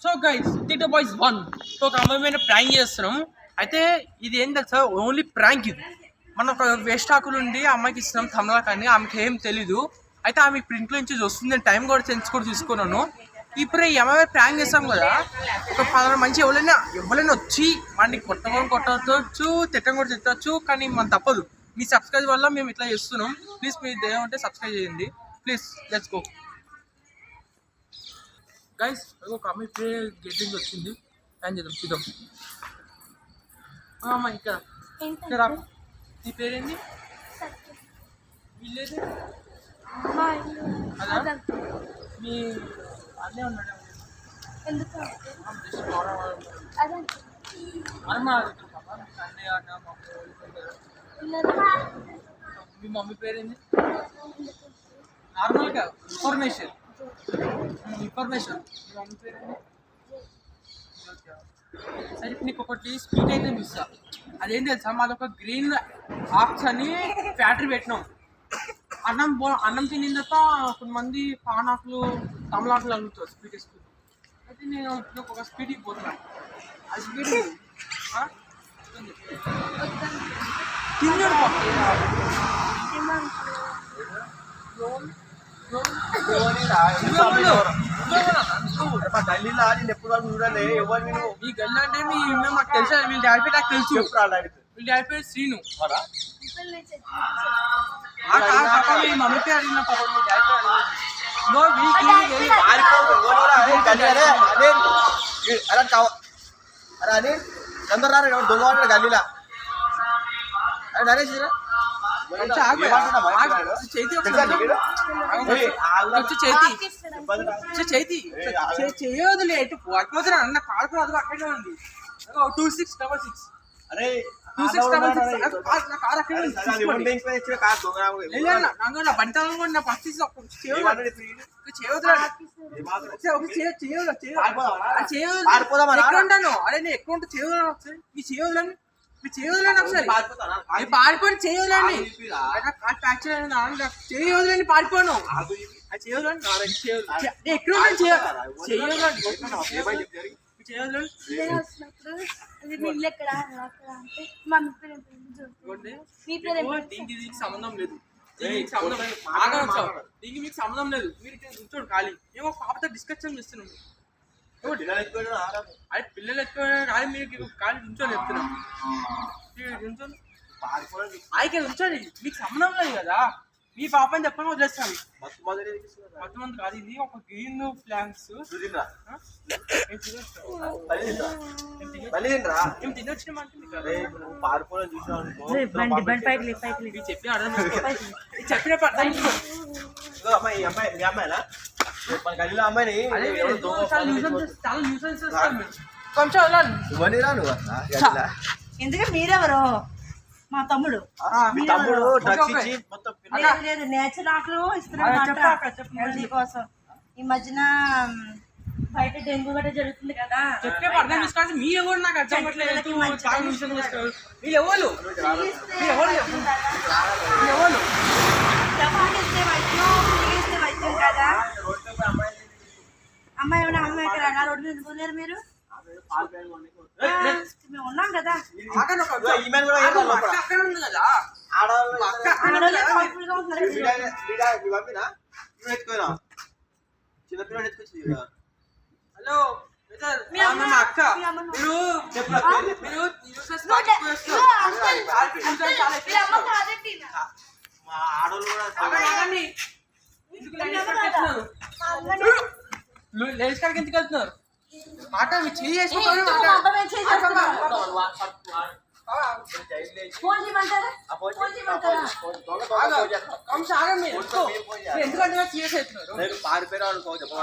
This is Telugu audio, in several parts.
So guys Tito boys 1 so ఒక అమ్మాయి మీద ప్రాంక్ చేస్తున్నాం. అయితే ఇది ఏం తెలుసా, ఓన్లీ ప్రాంక్. ఇది మనం ఒక వేస్ట్ ఆకులు ఉండి అమ్మాయికి ఇస్తున్నాం తమలా, కానీ ఆమెకి ఏం తెలీదు. అయితే ఆమె ప్రింట్లో నుంచి వస్తుంది, టైం కూడా సెన్స్ కూడా తీసుకున్నాను. ఇప్పుడు ఈ అమ్మాయి ప్రాంక్ చేస్తాం కదా, ఒక 10 మంచి ఎవరైనా వచ్చి వాడిని కొట్టవచ్చు, తిట్టం కూడా తిట్టవచ్చు, కానీ మనం తప్పదు. మీ సబ్స్క్రైబ్ వల్ల మేము ఇట్లా చేస్తున్నాం. ప్లీజ్ మీ దేవం ఉంటే సబ్స్క్రైబ్ చేయండి ప్లీజ్. Let's go guys. ఒక అమ్మాయి ఇప్పుడే గేట్ నుంచి వచ్చింది, ప్లాన్ చేద్దాం చూద్దాం. అమ్మా ఇక్కడ నీ పేరేంటి? విలేజ్ అదా? మీ అన్నీ ఉన్నాడు మీ మమ్మీ పేరేంటి? నార్మల్గా ఇన్ఫర్మేషన్ మీ మమ్మీ పేరేంటి? సరే నీకు ఒకటి స్వీట్ అయితే ఇస్తా. అదేం తెలుసా, మాది ఒక గ్రీన్ ఆక్స్ అని ఫ్యాక్టరీ పెట్టినాం. అన్నం తినిన తర్వాత కొంతమంది పానాకులు తమలాకులు అడుగుతారు స్వీట్ వేసుకుంటాం. అయితే నేను ఒక స్వీట్ ఇవ్వబోతున్నాను. ఆ స్వీట్ గల్లీలో ఆడి ఎప్పుడు చూడాలి. ఎవరు నేను ఈ గల్లి అంటే మాకు తెలుసా, వీళ్ళ డాడీ పేరు నాకు తెలుసు. వీళ్ళ డాడీ పేరు శ్రీను. మీ మమ్మీ పేరు అడిగిన పాప, మీ డాడీ అరే అని అందరు రారు దొంగ వాడు గల్లీలా. అరే నరేష్ చేయదు లేటు అయిపోతున్నా అన్న కాల్పు అది అక్కడే ఉంది. 2666. అరే 2666 కార్ అక్కడే బంటాలను కూడా నా పరిస్థితి ఉంటాను. అరే నేను ఎక్కువ ఉంటే చేయదు, మీ చేయదులని మీరు చేయదులేండి. ఒకసారి పారిపోయి చేయదులేండి, చేయదులేండి, పారిపోను. ఎక్కడ దీనికి సంబంధం లేదు, దీనికి మీకు సంబంధం లేదు. మీరు కూర్చోండి ఖాళీ. ఏమో పాపతో డిస్కషన్ చేస్తున్నాం. అది పిల్లలు ఎక్కువ కానీ మీరు ఖాళీ ఉంచోండి చెప్తున్నాం. ఆయనకి ఉంచండి, మీకు సంబంధం లేదు కదా. మీ పాపని చెప్పని వదిలేస్తాను. మొత్తం కాదు, ఇది ఒక గ్రీన్ ఫ్లాంక్స్ చెప్పిన అమ్మాయిని ఎందుకంటే మీరెవరు? మా తమ్ముడు నేచురల్ ఆకులు ఇస్తున్నాం కోసం. ఈ మధ్యన బయట డెంగ్యూ గట్రా జరుగుతుంది కదా. చెప్పే అర్థం చేసుకోవాలి. మీరు కూడా నాకు అర్థం పట్టలేదు. వైద్యం కదా. అమ్మాయి ఏమైనా అమ్మాయి ఇక్కడ రోడ్డు మీద పోలేరు మీరు? మేము ఉన్నాం కదా. హలో అక్క, లేడీస్ కాడికి ఎందుకు వెళ్తున్నారు? మాట మీ చేయి చేసుకుంటారు. ఎందుకంటే సీరియస్ అవుతున్నారు. పారిపోయారు అనుకో చెప్ప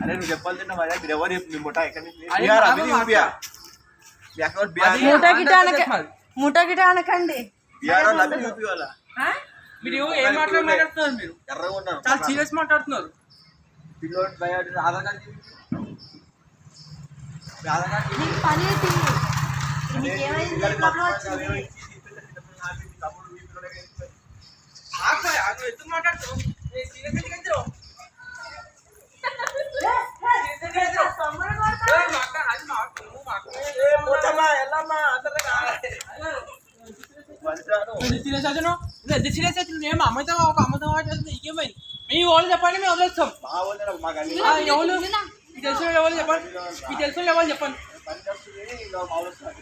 అరే నువ్వు చెప్పాలి తిన్నా మీరు ఎవరు చెప్పి ముఠా మూట గిట అనకండి. మీరు ఏం మాట్లాడుతున్నారు? మీరు ఎర్రగా ఉన్నారు, చాలా సీరియస్ మాట్లాడుతున్నారు. పిల్లోడు ఆధార్ కార్డు ఎందుకు మాట్లాడుతున్నావు? సీరియస్ ఎందుకు అవుతున్నావు? తమ్ముడు కొడతాడు. సీరియస్ అవుతున్నావు? ఎంత సీరియస్ అవుతుంది? ఏం అమ్మతో ఒక అమ్మతో మాట్లాడుతుంది ఇంకేమైంది? మీ వాళ్ళు చెప్పండి, మేము వదిలేస్తాం. మా వాళ్ళు మా గల్లీ ఎవరు మీకు తెలిసిన ఎవరు చెప్పండి, మీకు తెలిసిన ఎవరు చెప్పండి, పని చేస్తుంది ఇంకా మా వాళ్ళు వస్తారు.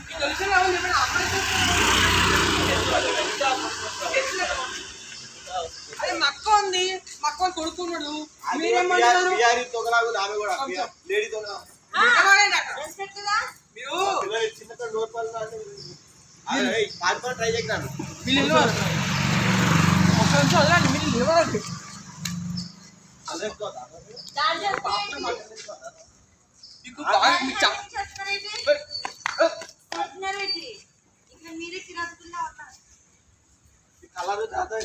మీకు తెలిసిన ఎవరు చెప్పండి. అదే మక్క ఉంది, మక్క కొడుకున్నాడు. మీరేమంటారు? బిహారీ తొగలాగు ఆమె కూడా లేడీ తొగ రెస్పెక్ట్ గా? మీరు పిల్లలు చిన్న డోర్ పాల్పడ ట్రై చేసినాను. వీళ్ళు ఒక నిమిషం వదలండి, మీరు నిలబడండి. అదే దాని చేస్తే మీకు బాగా మీకు చేస్తున్నారేంటి? చేస్తున్నారేంటి? ఇక్కడ మీరే తినకుండా ఉన్నారు. కలర్ దాదా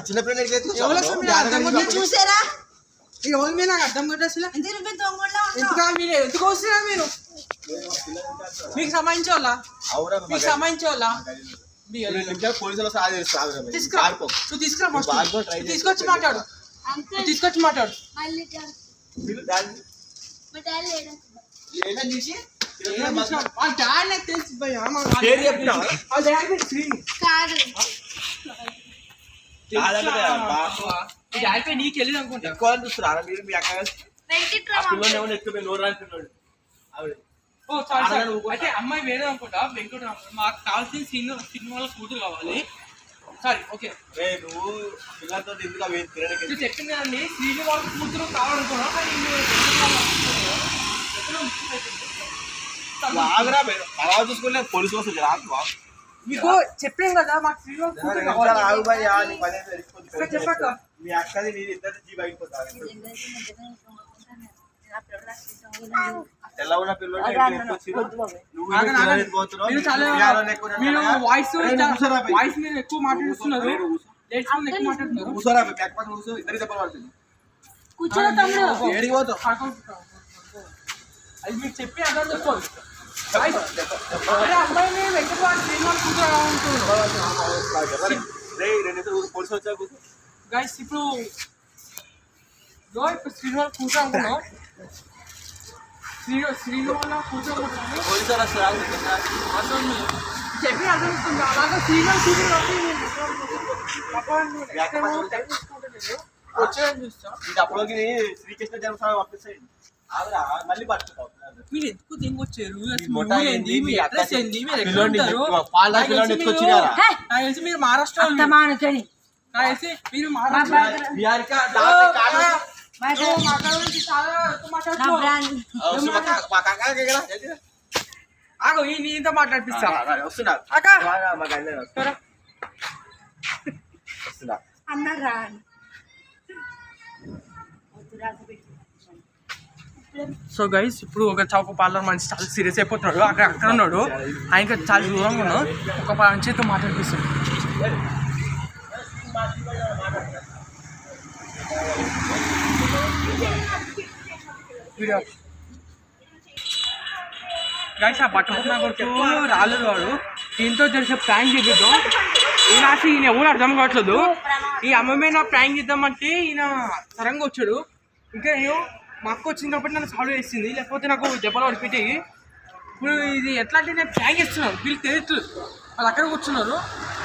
చిన్నపిల్లలు చూసారా? ఎవరు మీరు నాకు అర్థం కాదు అసలు. ఎందుకు నువ్వు దొంగలా ఉన్నావు? ఎందుకు మీరు ఎందుకు వస్తున్నారు? మీరు మీకు సంబంధించే వాళ్ళ, మీకు సంబంధించే వాళ్ళ పోలీసులు తీసుకురా, నువ్వు తీసుకురా, ఫస్ట్ తీసుకొచ్చి మాట్లాడు, నువ్వు తీసుకొచ్చి మాట్లాడు. మళ్ళీ మా డాడీ లేడు. వాళ్ళ డాడీ నాకు తెలుసు భయ్య, వాళ్ళ డాడీ పేరు శ్రీను. కాదు ఈ డాడీ పేరు నీకు వెళ్ళదు అనుకుంటా. ఎక్కువ చూస్తున్నారు మీరు మీ అక్క వెంకట్రావు పిల్లలు ఎక్కువ నోరు రానుకున్నాడు ఆవిడ. ఓ చాలు చాలు. అయితే అమ్మాయి వేరే అనుకుంటా, వెంకటరామ. మాకు కావాల్సిన సినిమా వాళ్ళ కూతురు కావాలి. సరే ఓకే, నువ్వు పిల్లలతో ఎందుకు అవి తినడానికి నువ్వు చెప్పింది కదండి, శ్రీను వాళ్ళ కూతురు కావాలనుకున్నా, కానీ నువ్వు ఆగరా తర్వాత చూసుకుంటే పోలీసు వస్తుంది రాదు. మీకు చెప్పాం కదా మాకు శ్రీను వాళ్ళ కూతురు కావాలి. ఆగు భయ్యా, నీ పని అయితే తెలిసిపోతుంది. ఇక్కడ చెప్పాక మీ అక్కది నేను ఇద్దరు జీబ్ అయిపోతాను. తెల్ల ఉన్న పిల్లలు మీరు వాయిస్ మీరు ఎక్కువ మాట్లాడుతున్నారు, లేడీస్ ముందు ఎక్కువ మాట్లాడుతున్నారు. కూర్చోరా బ్యాక్ పక్కన కూర్చో, ఇద్దరికి చెప్పాలి పడుతుంది. కూర్చోరా తమ్ముడు. ఏడికి పోతావు? అది మీకు చెప్పి అర్థం చేసుకోవాలి. అరే అమ్మాయిని వెంకటరామ శ్రీను వాళ్ళ కూతురు కావాలనుకుంటున్నాను. పోలీసు వచ్చా కూర్చో. గైస్ ఇప్పుడు శ్రీను వాళ్ళ కూతురు అనుకున్నాం, శ్రీను వాళ్ళ కూతురు అనుకుంటున్నాను. పోలీసు వస్తారు చెప్పి అర్థం ఇస్తుంది. అలాగే శ్రీను వాళ్ళ కూతురు వచ్చేదని చూస్తా. ఇది అప్పటికి శ్రీకృష్ణ జన్మస్థానం పంపిస్తాయి. ఆవిరా మళ్ళీ పట్టుకుంటావు. మీరు ఎందుకు దిగొచ్చారు? మొట్ట ఏంది? మీ అడ్రస్ ఏంది? మీరు ఎక్కడ పిల్లోడిని ఉంటారు? పాల నాకు పిల్లోడిని తెలిసి ఎత్తుకొచ్చి మీరు- రారా? నాకు తెలిసి మీరు మహారాష్ట్ర వాళ్ళు. మానుకొని నాకు తెలిసి మీరు మహారాష్ట్ర బిహారిక నువ్వు మాట్లాడడానికి చాలా ఎక్కువ నా మాట్లాడుతున్నావు. బ్రాండ్ మా కాకాకి కదా ఆగు, నీతో మాట్లాడిపిస్తా. వస్తున్నా అక్క మాకు అన్నీ వస్తున్నా. అన్నారా? సో గైస్ ఇప్పుడు ఒక చౌక పార్లర్ మనిషి చాలా సీరియస్ అయిపోతున్నాడు. అక్కడ ఉన్నాడు, ఆయనకి చాలా దూరంగా ఉన్నాడు. ఒక మంచితో మాట్లాడిపిస్తాడు. వీడియో గైస్ ఆ బట్టల కొడుకు రాలేదు వాడు. దీంతో తెలిసి ప్రాంక్ చేద్దాం. ఈయన ఎవరు అర్థం కావట్లేదు. ఈ అమ్మాయి నా ప్రాంక్ చేద్దామంటే ఈయన సరంగా వచ్చాడు. ఇంకా నేను మా అక్క వచ్చింది కాబట్టి నన్ను సాల్వ్ చేసింది, లేకపోతే నాకు దెబ్బలు పడిపెట్టి. ఇప్పుడు ఇది ఎట్లా అంటే నేను ప్రాంక్ చేస్తున్నాను, వీళ్ళు తెలియట్లేదు. వాళ్ళు అక్కడ కూర్చున్నారు,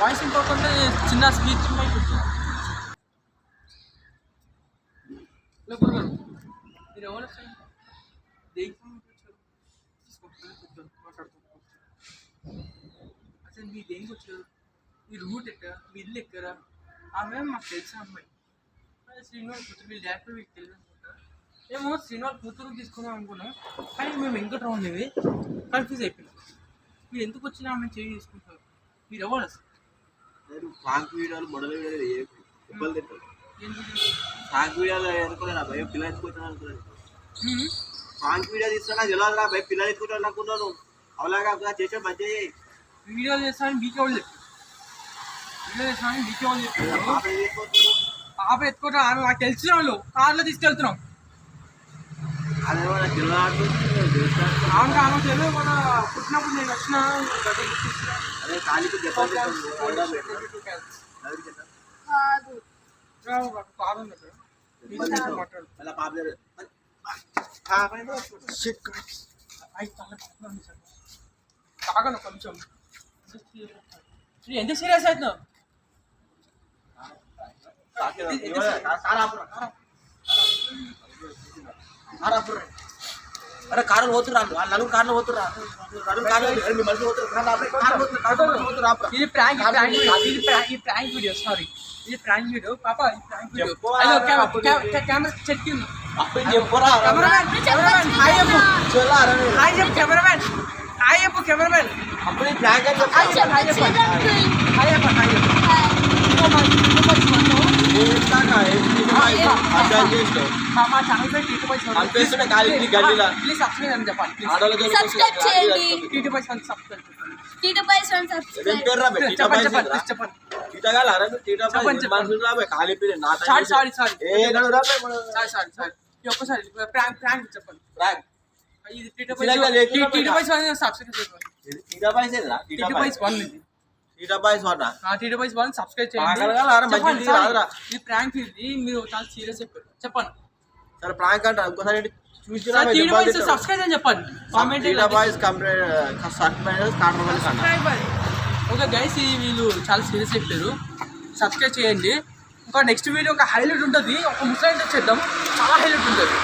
వాయిస్ ఇంకోకుండా చిన్న స్పీచ్ కూర్చున్నారు. మీరు ఎవరు అసలు మీ దేనికి వచ్చారు? మీ రూట్ ఎక్కరా, మీ ఇల్లు ఎక్కరా? ఆమె మాకు తెలిసిన అమ్మాయి. శ్రీనివాస్ కూతురు, వీళ్ళు డాక్టర్ వీళ్ళకి తెలియదు అనుకుంటా. మేము శ్రీనివాస్ కూతురు తీసుకున్నాం అనుకున్నాం, కానీ మేము వెంకట్రావు ఉండేవి కన్ఫ్యూజ్ అయిపోయినాం. మీరు ఎందుకు వచ్చినా ఆమె చేంజ్ చేసుకుంటారు? మీరు ఎవరు అసలు? ఫ్రాంక్ వీడియోలు మొదలు ఇబ్బంది తింటారు. ఫ్రాంక్ వీడియోలు అనుకున్నాను నా భయం, పిల్లలు ఎత్తుకుంటాను అనుకున్నాను. ఫ్రాంక్ వీడియో తీస్తున్నా నాకు తెలియదు నా భయం, పిల్లలు ఎత్తుకుంటాను అనుకున్నాను. అవలాగా చేసే మంచి వీడియో చేస్తానని బీకే వాళ్ళు చెప్పారు. వీడియో చేస్తానని బీకే వాళ్ళు చెప్పారు. పాప ఎత్తుకుంటాం, ఆమె నాకు తెలిసిన వాళ్ళు కార్లో తీసుకెళ్తున్నాం. అదేమన్నా జిల్లాడు ఆమె ఆమె తెలియదు మన పుట్టినప్పుడు నేను వచ్చిన అదే ఖాళీకి చెప్పాలి కాదు మాట్లాడు అలా పాప తాగను కొంచెం ఎంత సీరియస్ అవుతున్నావు అరే కారు పోతురా నలుగురు కార్లు పోతురా ఇది ప్రాంక్ ఈ ప్రాంక్ వీడియో సారీ ఇది ప్రాంక్ వీడియో పాప ఈ ప్రాంక్ వీడియో కెమెరా చెట్టింది కెమెరామెన్ హాయ్ చెప్పు హాయ్ చెప్పు కెమెరామెన్ హాయ్ చెప్పు కెమెరామెన్ అప్పుడు ప్రాంక్ అని హాయ్ చెప్పు హాయ్ చెప్పు హాయ్ చెప్పు హాయ్ చెప్పు మా ఛానల్ పేరు ప్లీజ్ సబ్స్క్రైబ్ అని చెప్పండి సబ్స్క్రైబ్ చేయండి టీటీపై సబ్స్క్రైబ్ టీటీపై చెప్పండి సారీ ఒక్కసారి ప్రాంక్ చెప్పండి ఇది టీటీపై సబ్స్క్రైబ్ చెప్పండి టీటీపై 1 సబ్స్క్రైబ్ చేయండి ఇది ప్రాంక్ ఇది మీరు చాలా సీరియస్ చెప్పండి సరే ప్రాంక్ అంట ఇంకోసారి చూసినా సబ్స్క్రైబ్ అని చెప్పండి కామెంట్ ఓకే గైస్ వీళ్ళు చాలా సీరియస్ చెప్పారు సబ్స్క్రైబ్ చేయండి ఇంకా నెక్స్ట్ వీడియో ఒక హైలైట్ ఉంటుంది ఒక ముసలి చేద్దాం చాలా హైలైట్ ఉంటుంది